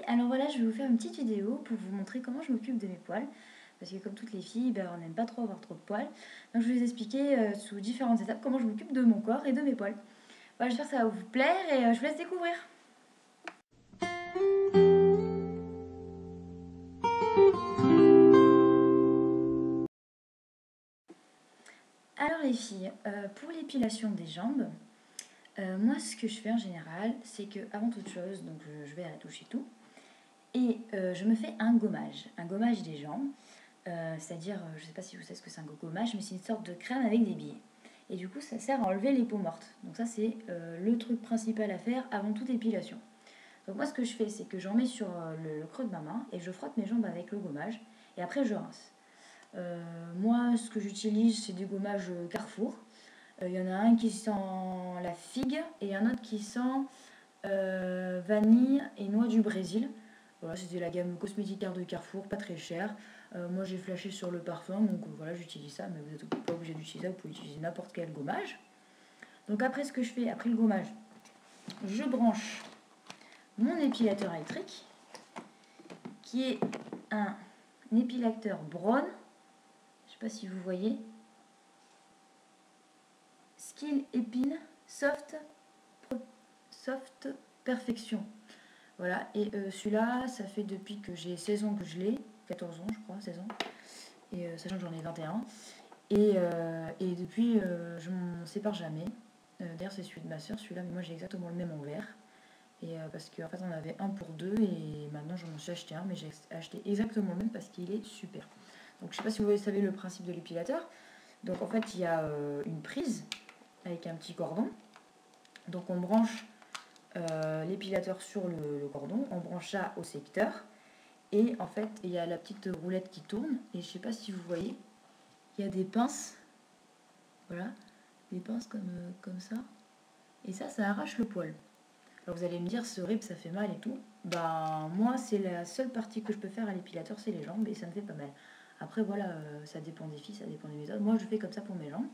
alors voilà, je vais vous faire une petite vidéo pour vous montrer comment je m'occupe de mes poils. Parce que comme toutes les filles, on n'aime pas trop avoir trop de poils. Donc je vais vous expliquer sous différentes étapes comment je m'occupe de mon corps et de mes poils. Voilà, j'espère que ça va vous plaire et je vous laisse découvrir. Alors les filles, pour l'épilation des jambes, moi ce que je fais en général, c'est que avant toute chose, donc je vais à la douche et tout, et je me fais un gommage des jambes. C'est-à-dire, je ne sais pas si vous savez ce que c'est un gommage, mais c'est une sorte de crème avec des billes. Et du coup, ça sert à enlever les peaux mortes. Donc ça, c'est le truc principal à faire avant toute épilation. Donc moi, ce que je fais, c'est que j'en mets sur le creux de ma main et je frotte mes jambes avec le gommage. Et après, je rince. Moi, ce que j'utilise, c'est des gommages Carrefour. Il y en a un qui sent la figue et un autre qui sent vanille et noix du Brésil. Voilà, c'était la gamme cosmétique de Carrefour, pas très cher. Moi j'ai flashé sur le parfum, donc voilà, j'utilise ça, mais vous n'êtes pas obligé d'utiliser ça, vous pouvez utiliser n'importe quel gommage. Donc après, ce que je fais, après le gommage, je branche mon épilateur électrique, qui est un épilateur Braun, je sais pas si vous voyez, Skill Epine Soft Perfection. Voilà, et celui-là, ça fait depuis que j'ai 16 ans que je l'ai, 14 ans je crois, 16 ans, et sachant que j'en ai 21. Et depuis, je m'en sépare jamais. D'ailleurs, c'est celui de ma soeur, celui-là, mais moi j'ai exactement le même en vert. Et parce qu'en fait, on avait un pour deux, et maintenant j'en suis acheté un, mais j'ai acheté exactement le même parce qu'il est super. Donc, je sais pas si vous savez le principe de l'épilateur. Donc, en fait, il y a une prise avec un petit cordon. Donc, on branche l'épilateur sur le cordon, on branche ça au secteur. Et en fait, il y a la petite roulette qui tourne. Et je sais pas si vous voyez, il y a des pinces. Voilà, des pinces comme ça. Et ça arrache le poil. Alors vous allez me dire, c'est horrible, ça fait mal et tout. Bah moi, c'est la seule partie que je peux faire à l'épilateur, c'est les jambes, et ça me fait pas mal. Après voilà, ça dépend des filles, ça dépend des méthodes. Moi je fais comme ça pour mes jambes.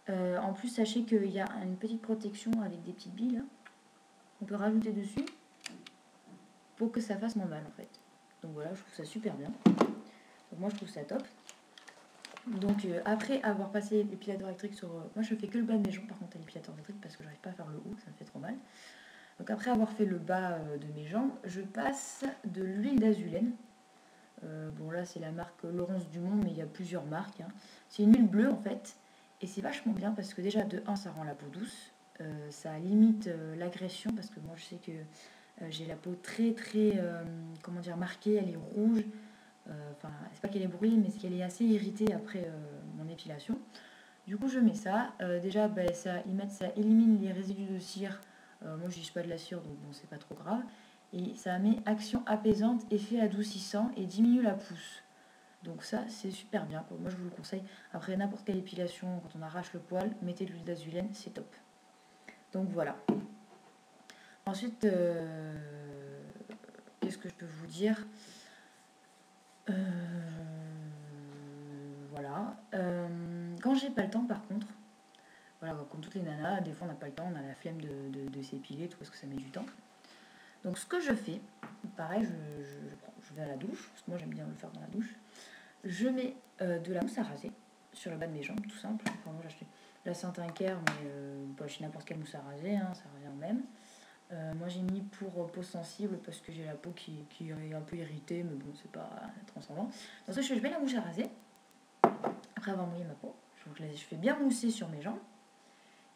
En plus, sachez qu'il y a une petite protection avec des petites billes là. On peut rajouter dessus pour que ça fasse moins mal en fait. Donc voilà, je trouve ça super bien. Donc moi je trouve ça top. Donc après avoir passé l'épilateur électrique sur... moi je fais que le bas de mes jambes par contre à l'épilateur électrique parce que j'arrive pas à faire le haut, ça me fait trop mal. Donc après avoir fait le bas de mes jambes, je passe de l'huile d'azulène. Bon là c'est la marque Laurence Dumont, mais il y a plusieurs marques. Hein. C'est une huile bleue en fait. Et c'est vachement bien parce que déjà de 1 ça rend la peau douce. Ça limite l'agression parce que moi je sais que j'ai la peau très comment dire, marquée, elle est rouge. Enfin, c'est pas qu'elle est brûlée, mais c'est qu'elle est assez irritée après mon épilation. Du coup, je mets ça. Déjà, ça élimine les résidus de cire. Moi, je n'utilise pas de la cire, donc bon, c'est pas trop grave. Et ça met action apaisante, effet adoucissant et diminue la pousse. Donc ça, c'est super bien. Moi, je vous le conseille. Après n'importe quelle épilation, quand on arrache le poil, mettez de l'huile d'azulène, c'est top. Donc voilà. Ensuite, qu'est-ce que je peux vous dire ? Voilà. Quand j'ai pas le temps, par contre, voilà, comme toutes les nanas, des fois on n'a pas le temps, on a la flemme de s'épiler, tout parce que ça met du temps. Donc ce que je fais, pareil, je vais à la douche, parce que moi j'aime bien le faire dans la douche. Je mets de la mousse à raser sur le bas de mes jambes, tout simple. Enfin, moi j'ai acheté la Saint-Incaire, mais vous pouvez acheter n'importe quelle mousse à raser, hein, ça revient au même. Moi j'ai mis pour peau sensible parce que j'ai la peau qui est un peu irritée, mais bon, c'est pas transcendant. Donc ça, je mets la mousse à raser, après avoir mouillé ma peau. Je fais bien mousser sur mes jambes.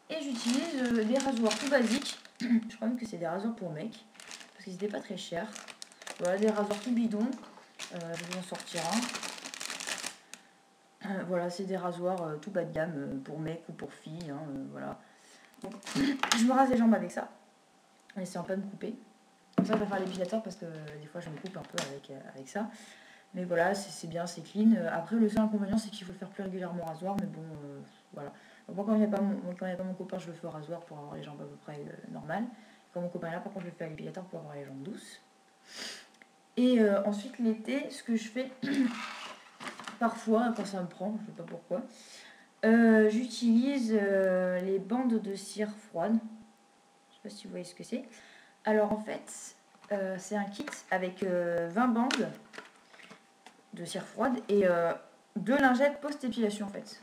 Et j'utilise des rasoirs tout basiques. Je crois même que c'est des rasoirs pour mecs, parce qu'ils n'étaient pas très chers. Voilà, des rasoirs tout bidons. Je vais en sortir un. Voilà, c'est des rasoirs tout bas de gamme pour mecs ou pour filles. Hein, voilà. Donc, je me rase les jambes avec ça, en essayant pas de me couper. Comme ça, je vais faire l'épilateur parce que des fois, je me coupe un peu avec ça. Mais voilà, c'est bien, c'est clean. Après, le seul inconvénient, c'est qu'il faut le faire plus régulièrement au rasoir. Mais bon, voilà. Donc, moi, quand il n'y a pas mon copain, je le fais au rasoir pour avoir les jambes à peu près normales. Quand mon copain est là, par contre, je le fais à l'épilateur pour avoir les jambes douces. Et ensuite, l'été, ce que je fais, parfois, quand ça me prend, je ne sais pas pourquoi, j'utilise les bandes de cire froide. Je ne sais pas si vous voyez ce que c'est. Alors, en fait, c'est un kit avec 20 bandes de cire froide et 2 lingettes post-épilation en fait.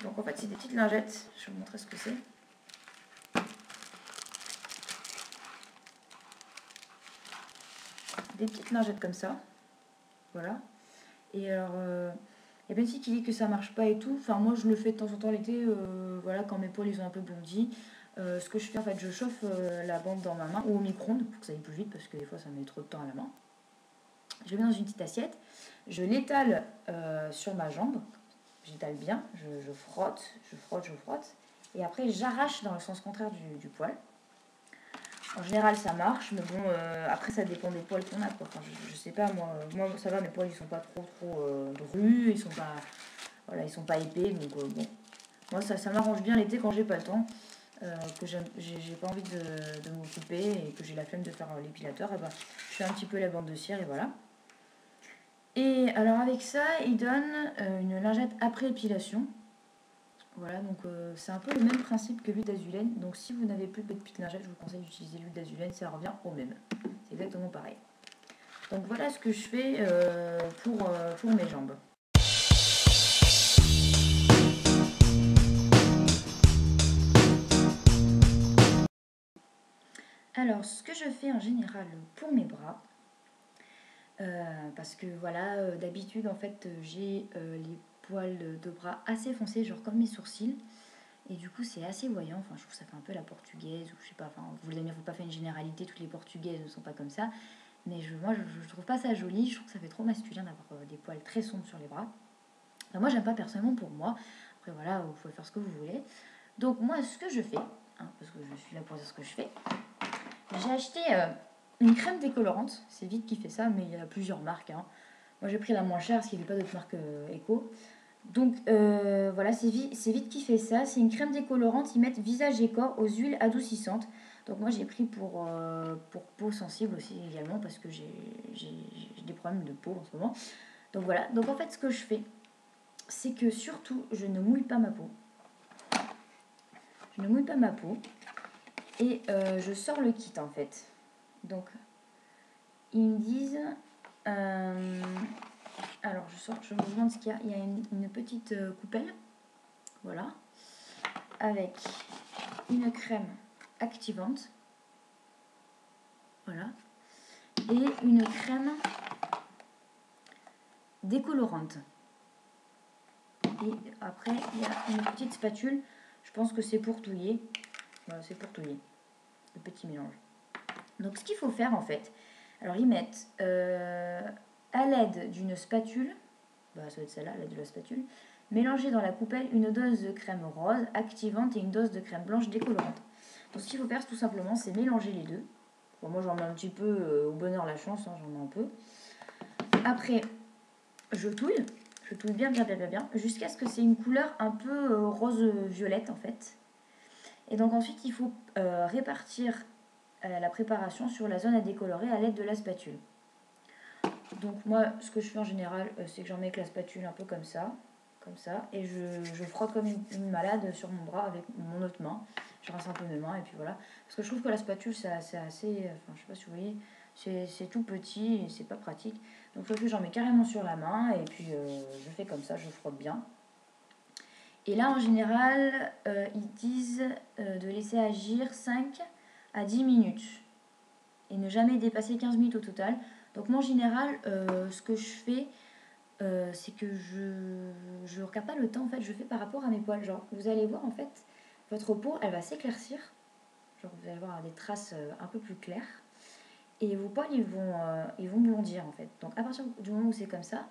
Donc en fait c'est des petites lingettes, je vais vous montrer ce que c'est. Des petites lingettes comme ça, voilà. Et alors, il y a plein de filles qui disent que ça marche pas et tout. Enfin moi je le fais de temps en temps l'été, voilà, quand mes poils ils ont un peu blondi. Ce que je fais en fait, je chauffe la bande dans ma main ou au micro-ondes pour que ça aille plus vite parce que des fois ça met trop de temps à la main. Je le mets dans une petite assiette, je l'étale sur ma jambe, j'étale bien, je frotte, je frotte, et après j'arrache dans le sens contraire du poil. En général ça marche, mais bon, après ça dépend des poils qu'on a, quoi. Enfin, je sais pas, moi ça va, mes poils ils sont pas trop drus, voilà, ils sont pas épais, donc bon. Moi ça m'arrange bien l'été quand j'ai pas le temps, que j'ai pas envie de m'occuper et que j'ai la flemme de faire l'épilateur, et ben, je fais un petit peu la bande de cire et voilà. Et alors avec ça, il donne une lingette après épilation. Voilà, donc c'est un peu le même principe que l'huile d'azulène. Donc si vous n'avez plus de petites lingettes, je vous conseille d'utiliser l'huile d'azulène, ça revient au même. C'est exactement pareil. Donc voilà ce que je fais pour mes jambes. Alors ce que je fais en général pour mes bras, parce que voilà, d'habitude en fait j'ai les poils de bras assez foncés, genre comme mes sourcils. Et du coup, c'est assez voyant. Enfin, je trouve que ça fait un peu la portugaise, ou je sais pas. Enfin, vous ne faut pas faire une généralité. Toutes les portugaises ne sont pas comme ça. Mais moi, je trouve pas ça joli. Je trouve que ça fait trop masculin d'avoir des poils très sombres sur les bras. Enfin, moi, j'aime pas personnellement pour moi. Après, voilà, vous pouvez faire ce que vous voulez. Donc, moi, ce que je fais, parce que je suis là pour dire ce que je fais, j'ai acheté une crème décolorante. C'est Vite qui fait ça, mais il y a plusieurs marques. Moi, j'ai pris la moins chère parce qu'il n'y avait pas d'autres marques éco. Donc voilà, c'est Vite qui fait ça. C'est une crème décolorante. Ils mettent visage et corps aux huiles adoucissantes. Donc moi j'ai pris pour peau sensible aussi également parce que j'ai des problèmes de peau en ce moment. Donc voilà, donc en fait ce que je fais, c'est que surtout je ne mouille pas ma peau. Je ne mouille pas ma peau. Et je sors le kit en fait. Donc ils me disent... alors je me demande ce qu'il y a. Il y a une petite coupelle. Voilà. Avec une crème activante. Voilà. Et une crème décolorante. Et après, il y a une petite spatule. Je pense que c'est pour touiller. Voilà, c'est pour touiller. Le petit mélange. Donc, ce qu'il faut faire, en fait... Alors, ils mettent à l'aide d'une spatule... ça va être celle-là, à l'aide de la spatule... Mélanger dans la coupelle une dose de crème rose activante et une dose de crème blanche décolorante. Donc, ce qu'il faut faire, tout simplement, c'est mélanger les deux. Bon, moi, j'en mets un petit peu au bonheur la chance, j'en mets un peu. Après, je touille bien, jusqu'à ce que c'est une couleur un peu rose-violette, en fait. Et donc, ensuite, il faut répartir la préparation sur la zone à décolorer à l'aide de la spatule. Donc, moi, ce que je fais en général, c'est que j'en mets avec la spatule un peu comme ça, et je frotte comme une malade sur mon bras avec mon autre main. Je rince un peu mes mains et puis voilà. Parce que je trouve que la spatule c'est assez, enfin je sais pas si vous voyez, c'est tout petit et c'est pas pratique. Donc j'en mets carrément sur la main et puis je fais comme ça, je frotte bien. Et là en général, ils disent de laisser agir 5 à 10 minutes et ne jamais dépasser 15 minutes au total. Donc moi en général, ce que je fais, c'est que je regarde pas le temps, en fait, je fais par rapport à mes poils. Genre, vous allez voir, en fait, votre peau, elle va s'éclaircir. Genre, vous allez avoir des traces un peu plus claires. Et vos poils, ils vont blondir, en fait. Donc, à partir du moment où c'est comme ça,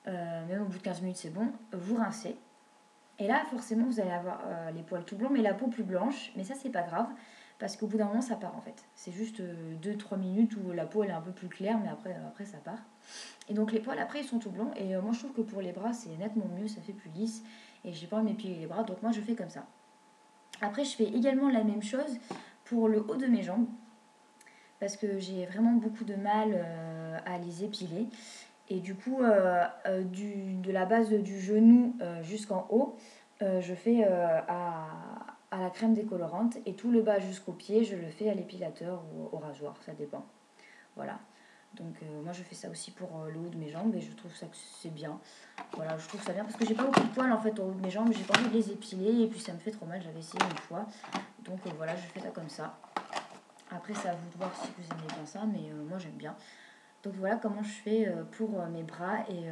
même au bout de 15 minutes, c'est bon, vous rincez. Et là, forcément, vous allez avoir les poils tout blancs, mais la peau plus blanche. Mais ça, c'est pas grave, parce qu'au bout d'un moment, ça part, en fait. C'est juste 2-3 minutes où la peau, elle est un peu plus claire, mais après ça part. Et donc les poils après ils sont tout blancs et moi je trouve que pour les bras c'est nettement mieux, ça fait plus lisse et j'ai pas envie de m'épiler les bras, donc moi je fais comme ça. Après je fais également la même chose pour le haut de mes jambes parce que j'ai vraiment beaucoup de mal à les épiler et du coup de la base du genou jusqu'en haut je fais à la crème décolorante et tout le bas jusqu'au pied, je le fais à l'épilateur ou au rasoir, ça dépend. Voilà. Donc moi je fais ça aussi pour le haut de mes jambes et je trouve ça que c'est bien. Voilà, je trouve ça bien parce que j'ai pas beaucoup de poils en fait au haut de mes jambes, j'ai pas envie de les épiler et puis ça me fait trop mal, j'avais essayé une fois. Donc voilà, je fais ça comme ça. Après c'est à vous de voir si vous aimez bien ça, mais moi j'aime bien. Donc voilà comment je fais pour mes bras et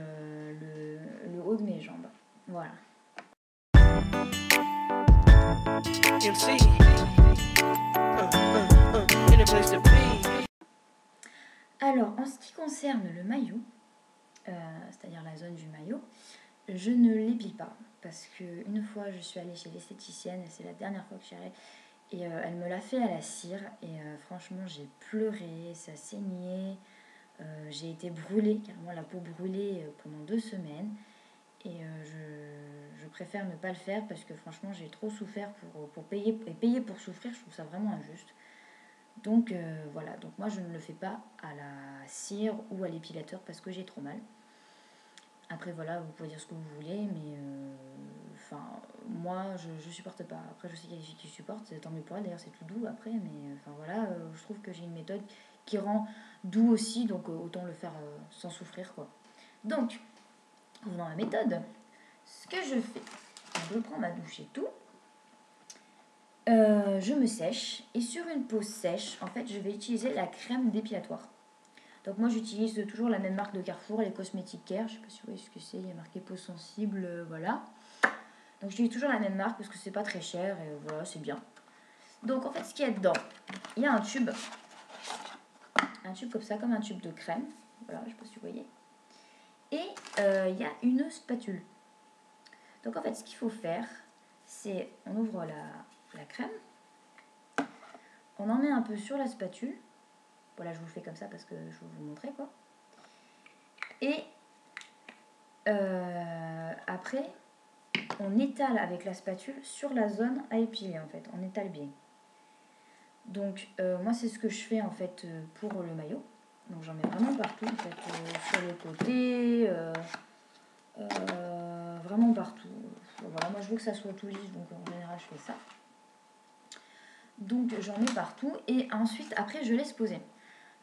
le haut de mes jambes. Voilà. Alors en ce qui concerne le maillot, c'est-à-dire la zone du maillot, je ne l'épile pas parce qu'une fois je suis allée chez l'esthéticienne, et c'est la dernière fois que j'y allais, et elle me l'a fait à la cire et franchement j'ai pleuré, ça saignait, j'ai été brûlée, carrément la peau brûlée pendant 2 semaines et je préfère ne pas le faire parce que franchement j'ai trop souffert pour payer, et payer pour souffrir, je trouve ça vraiment injuste. Donc voilà, donc moi je ne le fais pas à la cire ou à l'épilateur parce que j'ai trop mal. Après voilà, vous pouvez dire ce que vous voulez, mais enfin moi je supporte pas. Après je sais qu'il y a des filles qui supportent, c'est tant mieux pour elles, d'ailleurs c'est tout doux après, mais enfin voilà, je trouve que j'ai une méthode qui rend doux aussi, donc autant le faire sans souffrir quoi. Donc, revenons à la méthode, ce que je fais, je prends ma douche et tout, je me sèche et sur une peau sèche, en fait je vais utiliser la crème dépilatoire. Donc moi j'utilise toujours la même marque de Carrefour, les Cosmetic Care, je sais pas si vous voyez ce que c'est, il y a marqué peau sensible, voilà. Donc j'utilise toujours la même marque parce que c'est pas très cher et voilà, c'est bien. Donc en fait ce qu'il y a dedans, il y a un tube comme ça, comme un tube de crème, voilà, je sais pas si vous voyez. Et il y a une spatule. Donc en fait ce qu'il faut faire, c'est on ouvre la crème, on en met un peu sur la spatule. Voilà, je vous le fais comme ça parce que je vais vous montrer quoi. Et après, on étale avec la spatule sur la zone à épiler en fait, on étale bien. Donc moi c'est ce que je fais en fait pour le maillot. Donc j'en mets vraiment partout en fait, sur le côté, vraiment partout. Voilà, moi je veux que ça soit tout lisse, donc en général je fais ça. Donc j'en mets partout et ensuite après je laisse poser.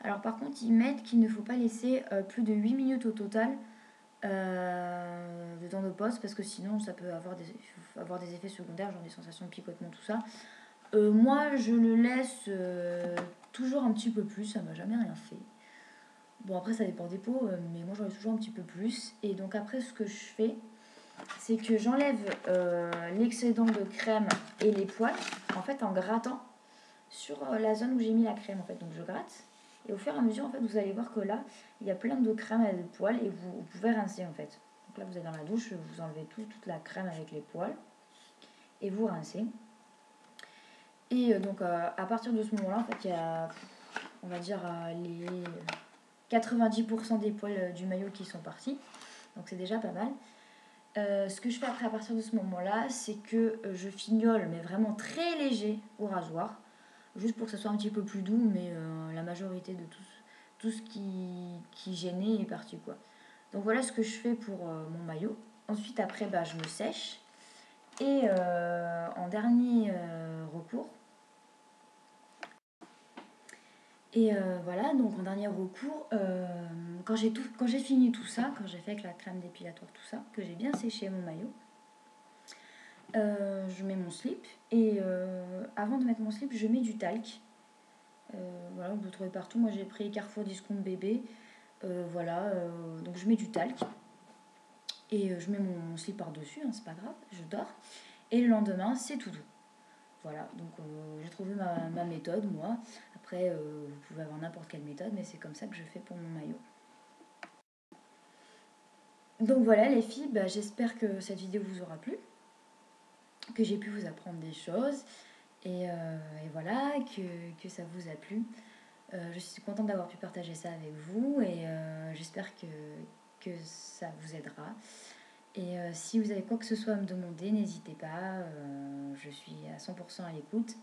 Alors par contre ils mettent qu'il ne faut pas laisser plus de 8 minutes au total de temps de pause parce que sinon ça peut avoir des effets secondaires, genre des sensations de picotement, tout ça. Moi je le laisse toujours un petit peu plus, ça m'a jamais rien fait. Bon après ça dépend des peaux, mais moi j'en laisse toujours un petit peu plus. Et donc après ce que je fais, c'est que j'enlève l'excédent de crème et les poils en fait en grattant sur la zone où j'ai mis la crème en fait. Donc je gratte et au fur et à mesure en fait vous allez voir que là il y a plein de crème et de poils et vous pouvez rincer en fait. Donc là vous êtes dans la douche, vous enlevez toute la crème avec les poils et vous rincez. Et donc à partir de ce moment là en fait il y a on va dire les 90% des poils du maillot qui sont partis, donc c'est déjà pas mal. Ce que je fais après à partir de ce moment là c'est que je fignole mais vraiment très léger au rasoir juste pour que ça soit un petit peu plus doux, mais la majorité de tout ce qui gênait est parti quoi. Donc voilà ce que je fais pour mon maillot. Ensuite après bah, je me sèche et en dernier recours, et voilà, donc en dernier recours, quand j'ai fini tout ça, quand j'ai fait avec la crème dépilatoire tout ça, que j'ai bien séché mon maillot, je mets mon slip et avant de mettre mon slip je mets du talc. Voilà, on peut trouver partout. Moi j'ai pris Carrefour Discount bébé. Voilà, donc je mets du talc et je mets mon slip par-dessus, hein, c'est pas grave, je dors. Et le lendemain, c'est tout doux. Voilà, donc j'ai trouvé ma méthode, moi. Après, vous pouvez avoir n'importe quelle méthode, mais c'est comme ça que je fais pour mon maillot. Donc voilà les filles, bah, j'espère que cette vidéo vous aura plu, que j'ai pu vous apprendre des choses. Et voilà, que ça vous a plu. Je suis contente d'avoir pu partager ça avec vous et j'espère que ça vous aidera. Et si vous avez quoi que ce soit à me demander, n'hésitez pas, je suis à 100% à l'écoute.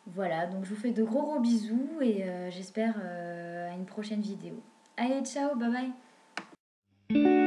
Voilà, donc je vous fais de gros bisous et j'espère à une prochaine vidéo. Allez, ciao, bye bye.